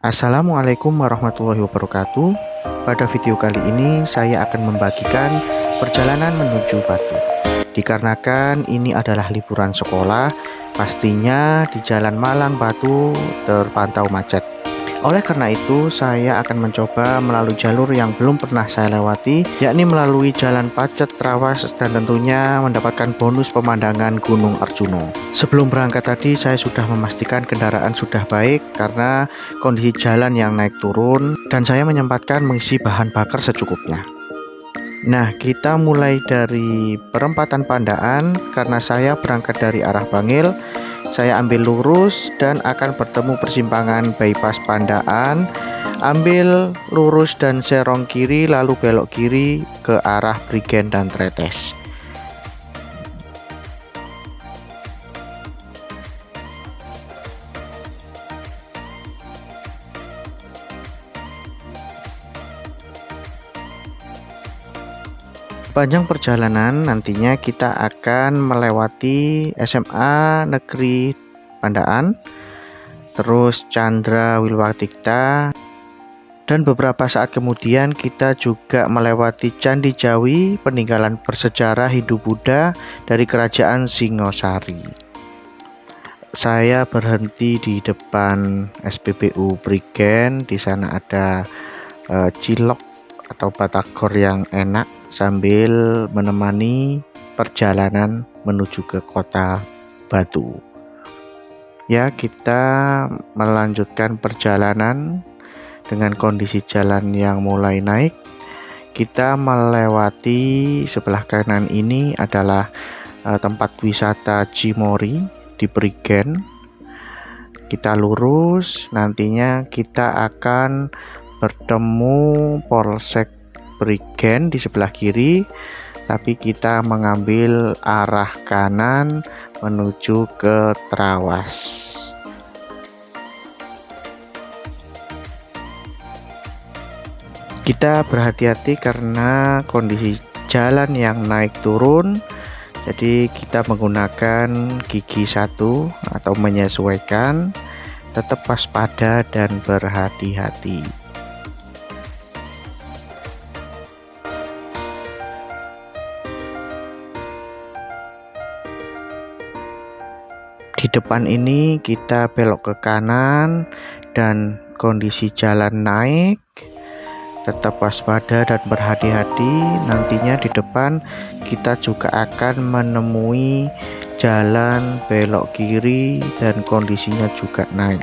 Assalamualaikum warahmatullahi wabarakatuh. Pada video kali ini saya akan membagikan perjalanan menuju Batu. Dikarenakan ini adalah liburan sekolah, pastinya di Jalan Malang Batu terpantau macet. Oleh karena itu, saya akan mencoba melalui jalur yang belum pernah saya lewati, yakni melalui Jalan Pacet Trawas dan tentunya mendapatkan bonus pemandangan Gunung Arjuno. Sebelum berangkat tadi, saya sudah memastikan kendaraan sudah baik karena kondisi jalan yang naik turun dan saya menyempatkan mengisi bahan bakar secukupnya. Nah, kita mulai dari perempatan Pandaan karena saya berangkat dari arah Bangil. Saya ambil lurus dan akan bertemu persimpangan bypass Pandaan. Ambil lurus dan serong kiri lalu belok kiri ke arah Prigen dan Tretes. Panjang perjalanan nantinya kita akan melewati SMA Negeri Pandaan, terus Chandra Wilwatikta, dan beberapa saat kemudian kita juga melewati Candi Jawi, peninggalan bersejarah Hindu-Buddha dari Kerajaan Singosari. Saya berhenti di depan SPBU Prigen. Di sana ada cilok atau batagor yang enak sambil menemani perjalanan menuju ke kota Batu. Ya, kita melanjutkan perjalanan dengan kondisi jalan yang mulai naik. Kita melewati sebelah kanan ini adalah tempat wisata Cimory di Prigen. Kita lurus, nantinya kita akan bertemu Polsek Prigen di sebelah kiri, tapi kita mengambil arah kanan menuju ke Trawas. Kita berhati-hati karena kondisi jalan yang naik turun, jadi kita menggunakan gigi satu atau menyesuaikan, tetap waspada dan berhati-hati. Di depan ini kita belok ke kanan dan kondisi jalan naik, tetap waspada dan berhati-hati. Nantinya di depan kita juga akan menemui jalan belok kiri dan kondisinya juga naik.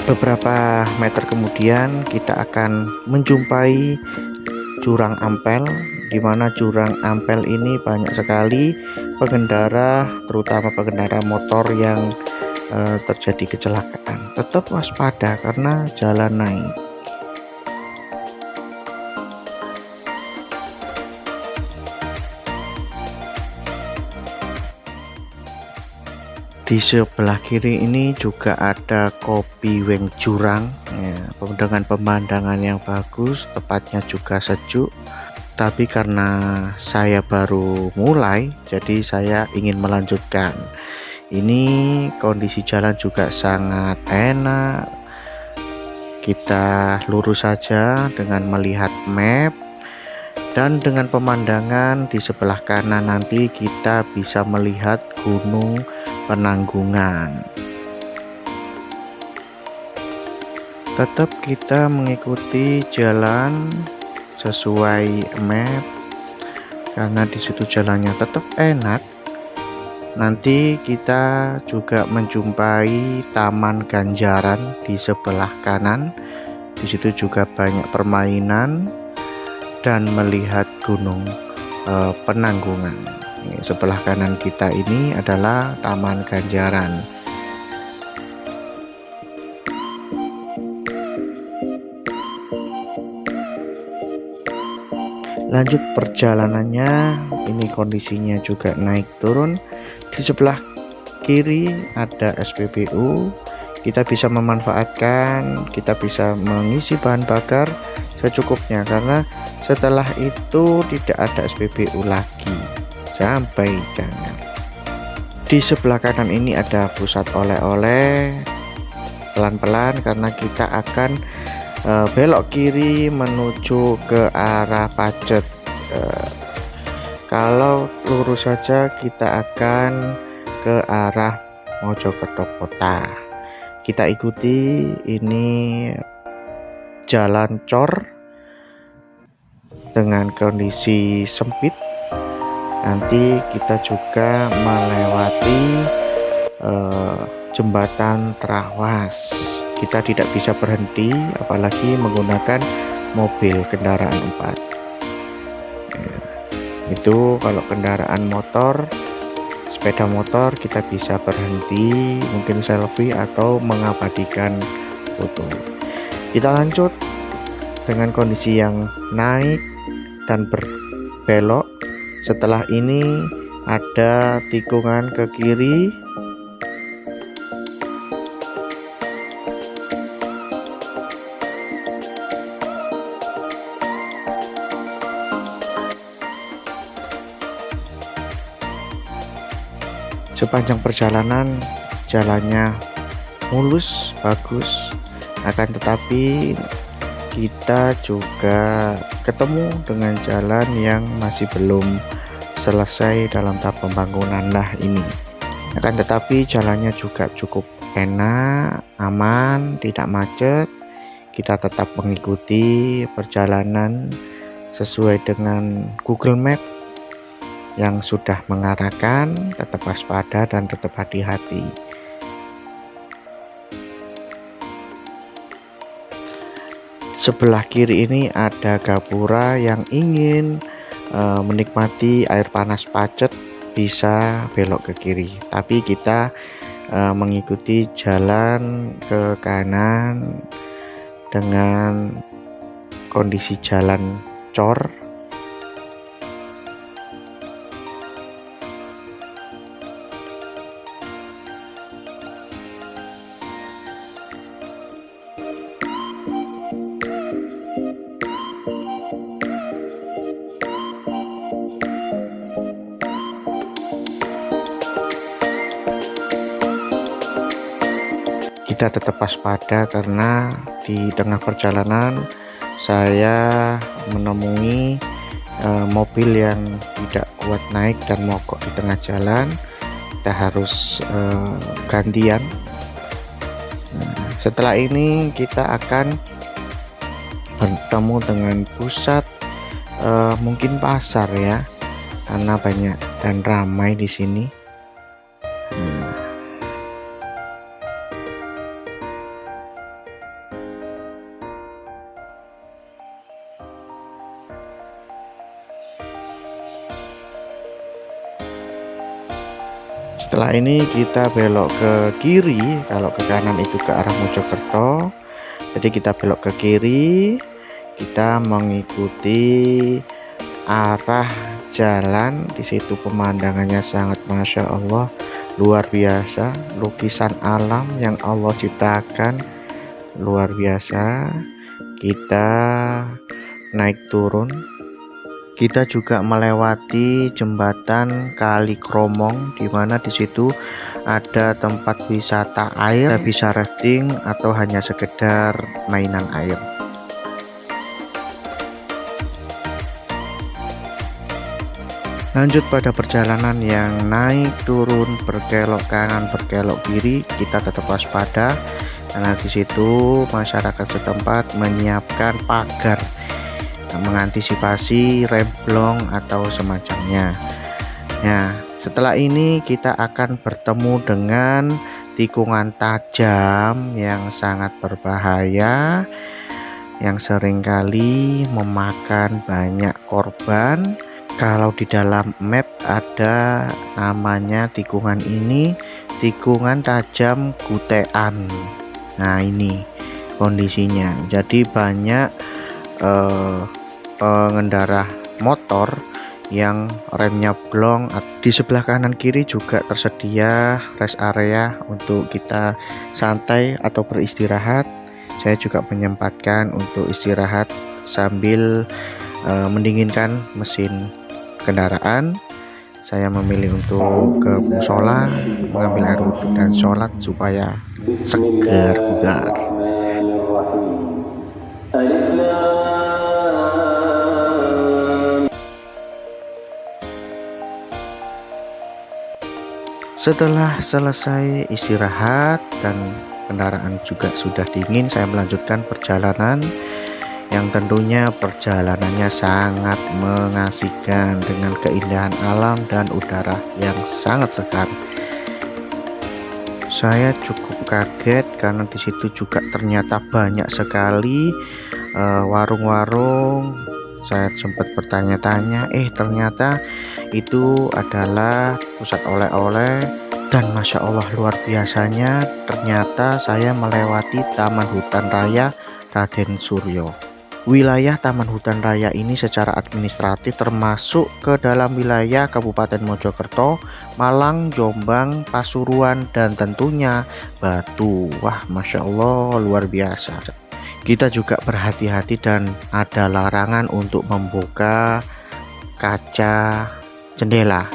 Beberapa meter kemudian kita akan menjumpai Jurang Ampel, di mana Jurang Ampel ini banyak sekali pengendara, terutama pengendara motor yang terjadi kecelakaan. Tetap waspada karena jalan naik. Di sebelah kiri ini juga ada Kopi Weng Jurang ya, dengan pemandangan yang bagus, tepatnya juga sejuk. Tapi karena saya baru mulai, jadi saya ingin melanjutkan. Ini kondisi jalan juga sangat enak. Kita lurus saja dengan melihat map, dan dengan pemandangan di sebelah kanan nanti kita bisa melihat Gunung Penanggungan. Tetap kita mengikuti jalan sesuai map karena di situ jalannya tetap enak. Nanti kita juga menjumpai Taman Ganjaran di sebelah kanan. Di situ juga banyak permainan dan melihat Gunung Penanggungan. Sebelah kanan kita ini adalah Taman Ganjaran. Lanjut perjalanannya, ini kondisinya juga naik turun. Di sebelah kiri ada SPBU, kita bisa memanfaatkan, kita bisa mengisi bahan bakar secukupnya, karena setelah itu tidak ada SPBU lagi sampai jangan. Di sebelah kanan ini ada pusat oleh-oleh. Pelan-pelan karena kita akan belok kiri menuju ke arah Pacet. Kalau lurus saja kita akan ke arah Mojokerto Kota. Kita ikuti, ini jalan cor dengan kondisi sempit. Nanti kita juga melewati jembatan Trawas. Kita tidak bisa berhenti, apalagi menggunakan mobil kendaraan 4. Itu kalau kendaraan motor, sepeda motor, kita bisa berhenti, mungkin selfie atau mengabadikan foto. Kita lanjut dengan kondisi yang naik dan berbelok. Setelah ini ada tikungan ke kiri. Sepanjang perjalanan jalannya mulus, bagus. Akan tetapi kita juga ketemu dengan jalan yang masih belum selesai dalam tahap pembangunan. Nah ini, akan tetapi jalannya juga cukup enak, aman, tidak macet. Kita tetap mengikuti perjalanan sesuai dengan Google Map yang sudah mengarahkan. Tetap waspada dan tetap hati-hati. Sebelah kiri ini ada gapura, yang ingin menikmati air panas Pacet bisa belok ke kiri, tapi kita mengikuti jalan ke kanan dengan kondisi jalan cor. Kita tetap waspada karena di tengah perjalanan saya menemui mobil yang tidak kuat naik dan mogok di tengah jalan. Kita harus gantian. Setelah ini kita akan bertemu dengan pusat mungkin pasar ya, karena banyak dan ramai di sini. Setelah ini kita belok ke kiri. Kalau ke kanan itu ke arah Mojokerto, jadi kita belok ke kiri. Kita mengikuti arah jalan. Di situ pemandangannya sangat masya Allah, luar biasa. Lukisan alam yang Allah ciptakan luar biasa. Kita naik turun. Kita juga melewati jembatan Kali Kromong, di mana di situ ada tempat wisata air, bisa rafting atau hanya sekedar mainan air. Lanjut pada perjalanan yang naik turun, berkelok kanan, berkelok kiri, kita tetap waspada karena di situ masyarakat setempat menyiapkan pagar mengantisipasi remblong atau semacamnya. Nah, setelah ini kita akan bertemu dengan tikungan tajam yang sangat berbahaya, yang seringkali memakan banyak korban. Kalau di dalam map ada namanya tikungan ini, tikungan tajam Kutean. Nah ini kondisinya, jadi banyak pengendara motor yang remnya blong. Di sebelah kanan kiri juga tersedia rest area untuk kita santai atau beristirahat. Saya juga menyempatkan untuk istirahat sambil mendinginkan mesin kendaraan. Saya memilih untuk ke musola, mengambil air wudhu dan sholat supaya segar bugar. Setelah selesai istirahat dan kendaraan juga sudah dingin, saya melanjutkan perjalanan yang tentunya perjalanannya sangat mengasihkan dengan keindahan alam dan udara yang sangat segar. Saya cukup kaget karena di situ juga ternyata banyak sekali warung-warung. Saya sempat bertanya-tanya, ternyata itu adalah pusat oleh-oleh. Dan Masya Allah, luar biasanya, ternyata saya melewati Taman Hutan Raya Raden Suryo. Wilayah Taman Hutan Raya ini secara administratif termasuk ke dalam wilayah Kabupaten Mojokerto, Malang, Jombang, Pasuruan, dan tentunya Batu. Wah, Masya Allah, luar biasa. Kita juga berhati-hati dan ada larangan untuk membuka kaca jendela,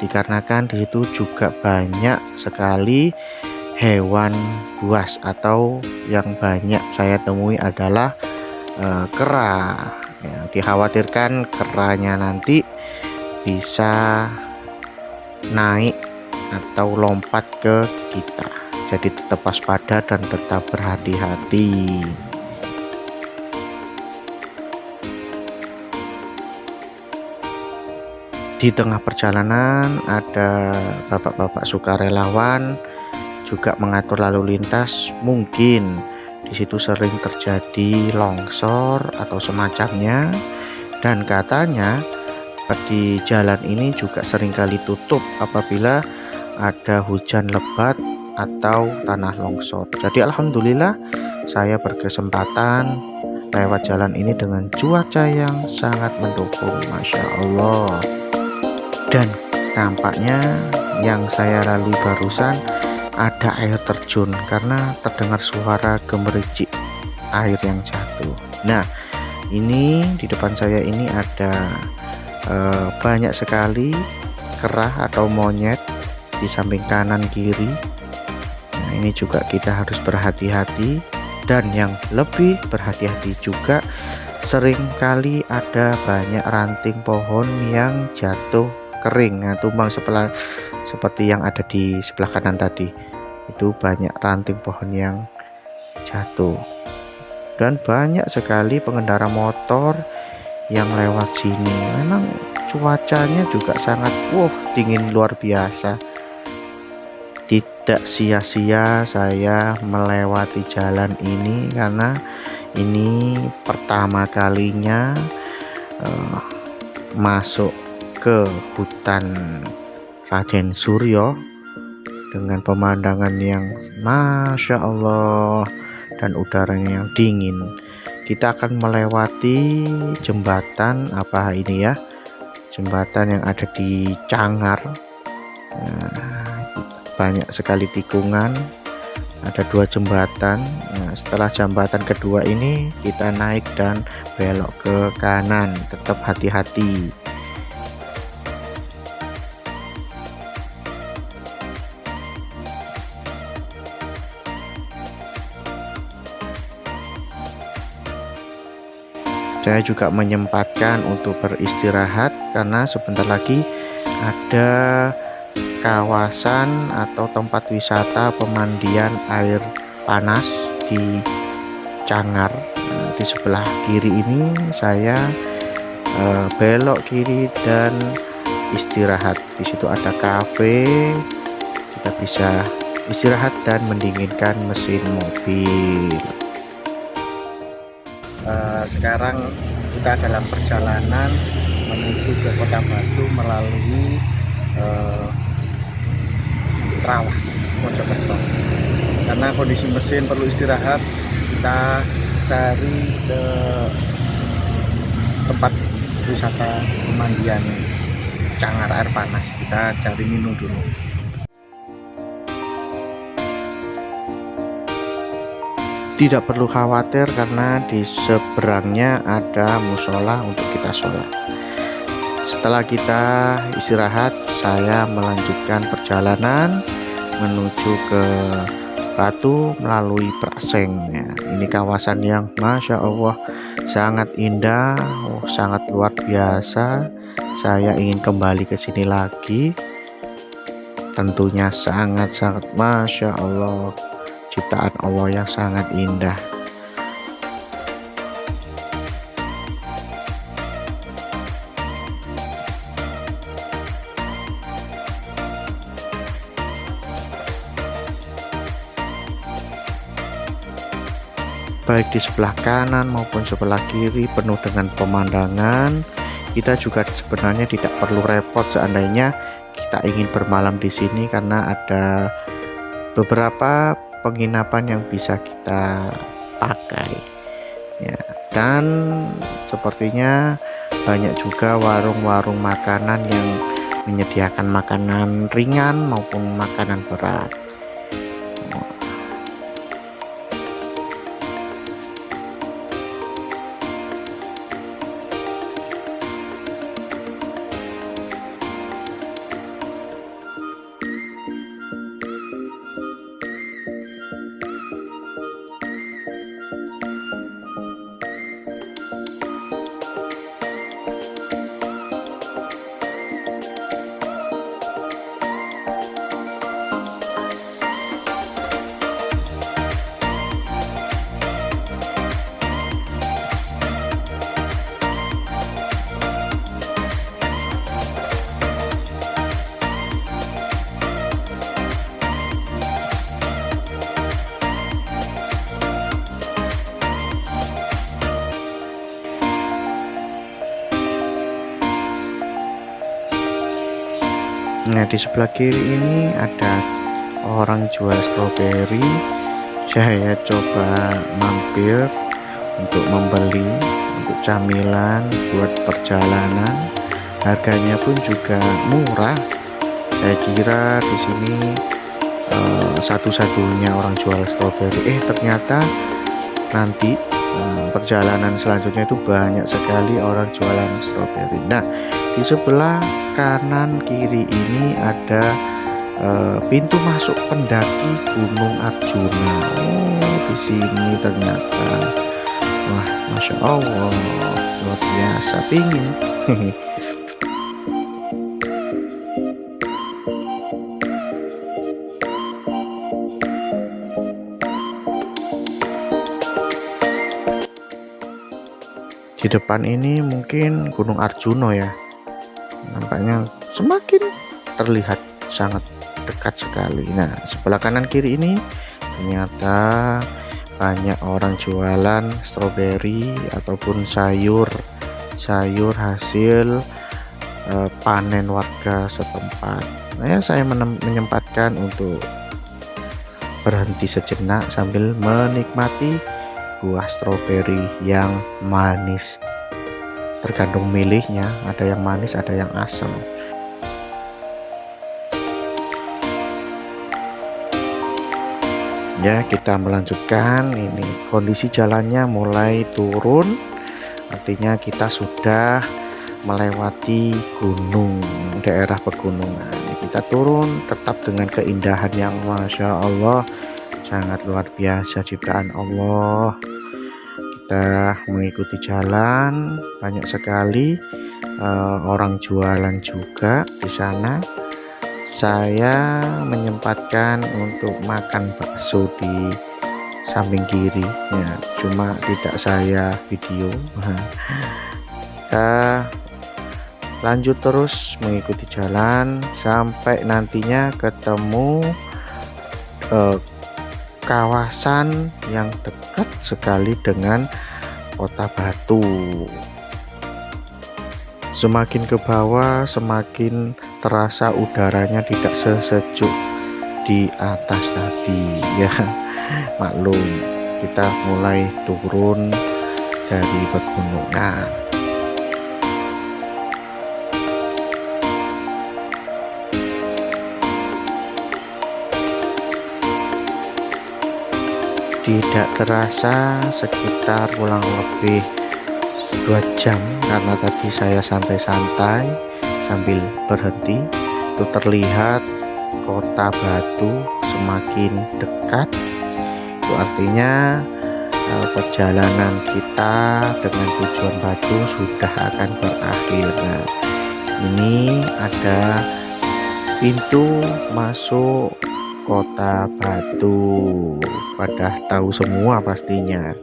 dikarenakan di situ juga banyak sekali hewan buas, atau yang banyak saya temui adalah kera. Ya, dikhawatirkan keranya nanti bisa naik atau lompat ke kita, jadi tetap waspada dan tetap berhati-hati. Di tengah perjalanan ada bapak-bapak sukarelawan juga mengatur lalu lintas. Mungkin di situ sering terjadi longsor atau semacamnya, dan katanya di jalan ini juga seringkali tutup apabila ada hujan lebat atau tanah longsor. Jadi alhamdulillah saya berkesempatan lewat jalan ini dengan cuaca yang sangat mendukung, Masya Allah. Dan tampaknya yang saya lalui barusan ada air terjun karena terdengar suara gemericik air yang jatuh. Nah, ini di depan saya ini ada banyak sekali kera atau monyet di samping kanan kiri. Nah, ini juga kita harus berhati-hati, dan yang lebih berhati-hati juga seringkali ada banyak ranting pohon yang jatuh kering, tumbang seperti yang ada di sebelah kanan tadi. Itu banyak ranting pohon yang jatuh, dan banyak sekali pengendara motor yang lewat sini. Memang cuacanya juga sangat dingin luar biasa. Tidak sia-sia saya melewati jalan ini, karena ini pertama kalinya masuk ke hutan Raden Suryo dengan pemandangan yang Masya Allah dan udaranya yang dingin. Kita akan melewati jembatan apa ini ya, jembatan yang ada di Cangar. Banyak sekali tikungan, ada 2 jembatan. Setelah jembatan kedua ini kita naik dan belok ke kanan. Tetap hati-hati. Saya juga menyempatkan untuk beristirahat karena sebentar lagi ada kawasan atau tempat wisata pemandian air panas di Cangar. Di sebelah kiri ini saya belok kiri dan istirahat. Di situ ada kafe, kita bisa istirahat dan mendinginkan mesin mobil. Sekarang kita dalam perjalanan menuju ke Kota Batu melalui Trawas, Mojokerto. Karena kondisi mesin perlu istirahat, kita cari ke tempat wisata pemandian cangar air panas. Kita cari minum dulu. Tidak perlu khawatir karena di seberangnya ada musola untuk kita sholat. Setelah kita istirahat, saya melanjutkan perjalanan menuju ke Batu melalui Prasseng. Ini kawasan yang Masya Allah sangat indah, sangat luar biasa. Saya ingin kembali ke sini lagi. Tentunya sangat-sangat Masya Allah, ciptaan Allah yang sangat indah. Baik di sebelah kanan maupun sebelah kiri penuh dengan pemandangan. Kita juga sebenarnya tidak perlu repot seandainya kita ingin bermalam di sini karena ada beberapa penginapan yang bisa kita pakai. Ya, dan sepertinya banyak juga warung-warung makanan yang menyediakan makanan ringan maupun makanan berat. Nah, di sebelah kiri ini ada orang jual stroberi. Saya coba mampir untuk membeli untuk camilan buat perjalanan. Harganya pun juga murah. Saya kira di sini satu-satunya orang jual stroberi. Ternyata nanti perjalanan selanjutnya itu banyak sekali orang jualan stroberi. Nah, di sebelah kanan kiri ini ada pintu masuk pendaki Gunung Arjuna. Di sini ternyata, wah, Masya Allah, luar biasa, pingin. Di depan ini mungkin Gunung Arjuna ya. Nampaknya semakin terlihat sangat dekat sekali. Nah, sebelah kanan kiri ini ternyata banyak orang jualan stroberi ataupun sayur hasil panen warga setempat. Nah, saya menyempatkan untuk berhenti sejenak sambil menikmati buah stroberi yang manis. Tergantung milihnya, ada yang manis, ada yang asam. Ya, kita melanjutkan. Ini kondisi jalannya mulai turun, artinya kita sudah melewati gunung, daerah pegunungan. Kita turun tetap dengan keindahan yang Masya Allah sangat luar biasa, ciptaan Allah. Kita mengikuti jalan, banyak sekali orang jualan juga di sana. Saya menyempatkan untuk makan bakso di samping kiri, ya, cuma tidak saya video. Kita lanjut terus mengikuti jalan sampai nantinya ketemu kawasan yang dekat sekali dengan kota Batu. Semakin ke bawah semakin terasa udaranya tidak sesejuk di atas tadi ya. Maklum, kita mulai turun dari pegunungan. Tidak terasa sekitar kurang lebih 2 jam karena tadi saya santai-santai sambil berhenti. Itu terlihat kota Batu semakin dekat. Itu artinya perjalanan kita dengan tujuan Batu sudah akan berakhir. Nah, ini ada pintu masuk kota Batu. Pada tahu semua pastinya.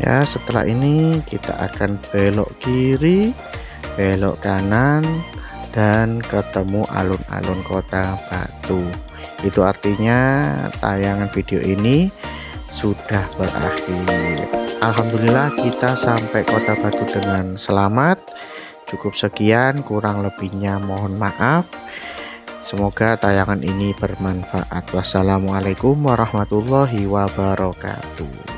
Ya, setelah ini kita akan belok kiri, belok kanan, dan ketemu alun-alun kota Batu. Itu artinya tayangan video ini sudah berakhir. Alhamdulillah kita sampai kota Batu dengan selamat. Cukup sekian, kurang lebihnya mohon maaf. Semoga tayangan ini bermanfaat. Wassalamualaikum warahmatullahi wabarakatuh.